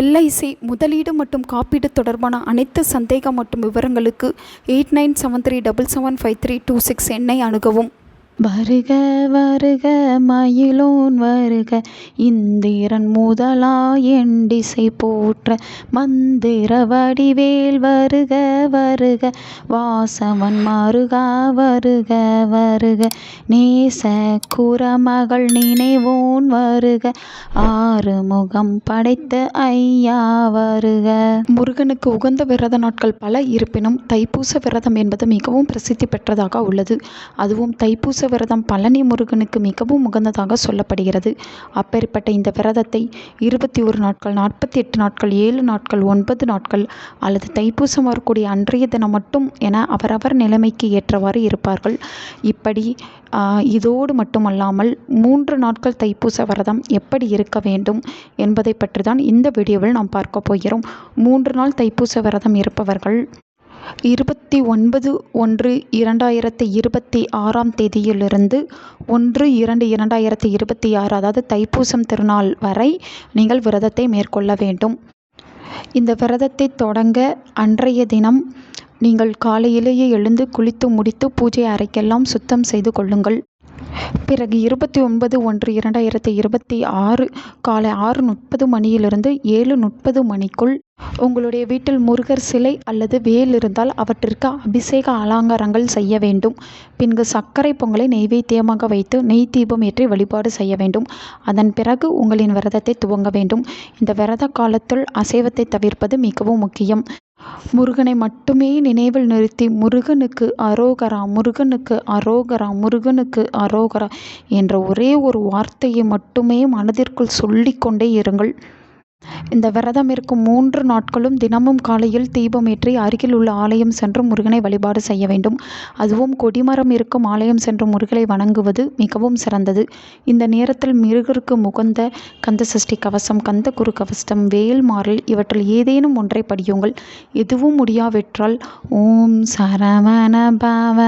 LIC முதலீடு மற்றும் காப்பீடு தொடர்பான அனைத்து சந்தேகம் மற்றும் விவரங்களுக்கு 8973775326 எண்ணை அணுகவும். வருக வருக மயிலோன் வருக, இந்திரன் முதலாய் எண்டிசை போற்ற, மந்திர வடிவேல் வருக வருக, வாசவன் மருகா வருக வருக, நேச குரமகள் நினைவோன் வருக, ஆறுமுகம் படைத்த ஐயா வருக. முருகனுக்கு உகந்த விரத நாட்கள் பல இருப்பினும் தைப்பூச விரதம் என்பது மிகவும் பிரசித்தி பெற்றதாக உள்ளது. அதுவும் தைப்பூச விரதம் பழனி முருகனுக்கு மிகவும் உகந்ததாக சொல்லப்படுகிறது. அப்பேற்பட்ட இந்த விரதத்தை 21 நாட்கள், 48 நாட்கள், 7 நாட்கள், 9 நாட்கள் அல்லது தைப்பூசம் வரக்கூடிய அன்றைய தினம் மட்டும் என அவரவர் நிலைமைக்கு ஏற்றவாறு இருப்பார்கள். இப்படி இதோடு மட்டுமல்லாமல் 3 நாட்கள் தைப்பூச விரதம் எப்படி இருக்க வேண்டும் என்பதை பற்றி தான் இந்த வீடியோவில் நாம் பார்க்க போகிறோம். 3 நாள் தைப்பூச விரதம் இருப்பவர்கள் 29/1/2026 தேதியிலிருந்து 1/2/2026 அதாவது தைப்பூசம் திருநாள் வரை நீங்கள் விரதத்தை மேற்கொள்ள வேண்டும். இந்த விரதத்தை தொடங்க அன்றைய தினம் நீங்கள் காலையிலேயே எழுந்து குளித்து முடித்து பூஜை அறைக்கெல்லாம் சுத்தம் செய்து கொள்ளுங்கள். பிறகு 29/1/2026 காலை 6:30 மணியிலிருந்து 7:30 மணிக்குள் உங்களுடைய வீட்டில் முருகர் சிலை அல்லது வேல் இருந்தால் அவற்றிற்கு அபிஷேக அலங்காரங்கள் செய்ய வேண்டும். பின்பு சர்க்கரை பொங்கலை நெய்வேத்தியமாக வைத்து நெய் தீபம் ஏற்றி வழிபாடு செய்ய வேண்டும். அதன் பிறகு உங்களின் விரதத்தை துவங்க வேண்டும். இந்த விரத காலத்தில் அசைவத்தை தவிர்ப்பது மிகவும் முக்கியம். முருகனை மட்டுமே நினைவில் நிறுத்தி முருகனுக்கு அரோகரா, முருகனுக்கு அரோகரா, முருகனுக்கு அரோகரா என்ற ஒரே ஒரு வார்த்தையை மட்டுமே மனதிற்குள் சொல்லிக்கொண்டே இருங்கள். இந்த விரதம் இருக்கும் 3 நாட்களும் தினமும் காலையில் தீபமேற்றி அருகில் உள்ள ஆலயம் சென்று முருகனை வழிபாடு செய்ய வேண்டும். அதுவும் கொடிமரம் இருக்கும் ஆலயம் சென்று முருகனை வணங்குவது மிகவும் சிறந்தது. இந்த நேரத்தில் முருகருக்கு முகந்த கந்தசஷ்டி கவசம், கந்த குரு கவசம், வேல்மாறல் இவற்றில் ஏதேனும் ஒன்றை படியுங்கள். எதுவும் முடியாவிட்டால் ஓம் சரவண பவ,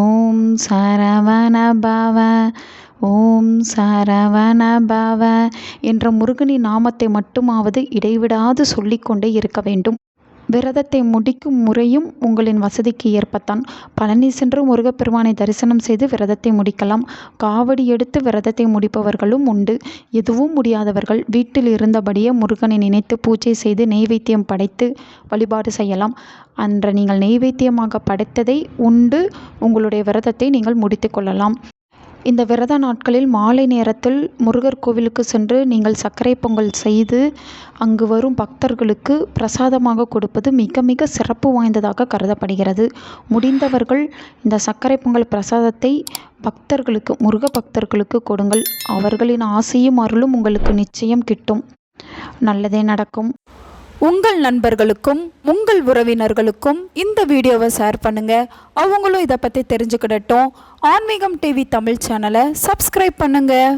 ஓம் சரவண பவ, ஓம் சரவண பவ என்ற முருகனின் நாமத்தை மட்டுமாவது இடைவிடாது சொல்லிக்கொண்டே இருக்க வேண்டும். விரதத்தை முடிக்கும் முறையும் உங்களின் வசதிக்கு ஏற்பத்தான். பழனி சென்று முருகப்பெருமானை தரிசனம் செய்து விரதத்தை முடிக்கலாம். காவடி எடுத்து விரதத்தை முடிப்பவர்களும் உண்டு. எதுவும் முடியாதவர்கள் வீட்டில் இருந்தபடியே முருகனை நினைத்து பூஜை செய்து நெய்வேத்தியம் படைத்து வழிபாடு செய்யலாம். அன்று நீங்கள் நெய்வேத்தியமாக படைத்ததை உண்டு உங்களுடைய விரதத்தை நீங்கள் முடித்து கொள்ளலாம். இந்த விரத நாட்களில் மாலை நேரத்தில் முருகர் கோவிலுக்கு சென்று நீங்கள் சர்க்கரை பொங்கல் செய்து அங்கு வரும் பக்தர்களுக்கு பிரசாதமாக கொடுப்பது மிக மிக சிறப்பு வாய்ந்ததாக கருதப்படுகிறது. முடிந்தவர்கள் இந்த சர்க்கரை பொங்கல் பிரசாதத்தை பக்தர்களுக்கு, முருக பக்தர்களுக்கு கொடுங்கள். அவர்களின் ஆசையும் அருளும் உங்களுக்கு நிச்சயம் கிட்டும். நல்லதே நடக்கும். உங்கள் நண்பர்களுக்கும் உங்கள் உறவினர்களுக்கும் இந்த வீடியோவை ஷேர் பண்ணுங்கள். அவங்களும் இதை பற்றி தெரிஞ்சுக்கிடட்டும். ஆன்மீகம் டிவி தமிழ் சேனலை சப்ஸ்கிரைப் பண்ணுங்கள்.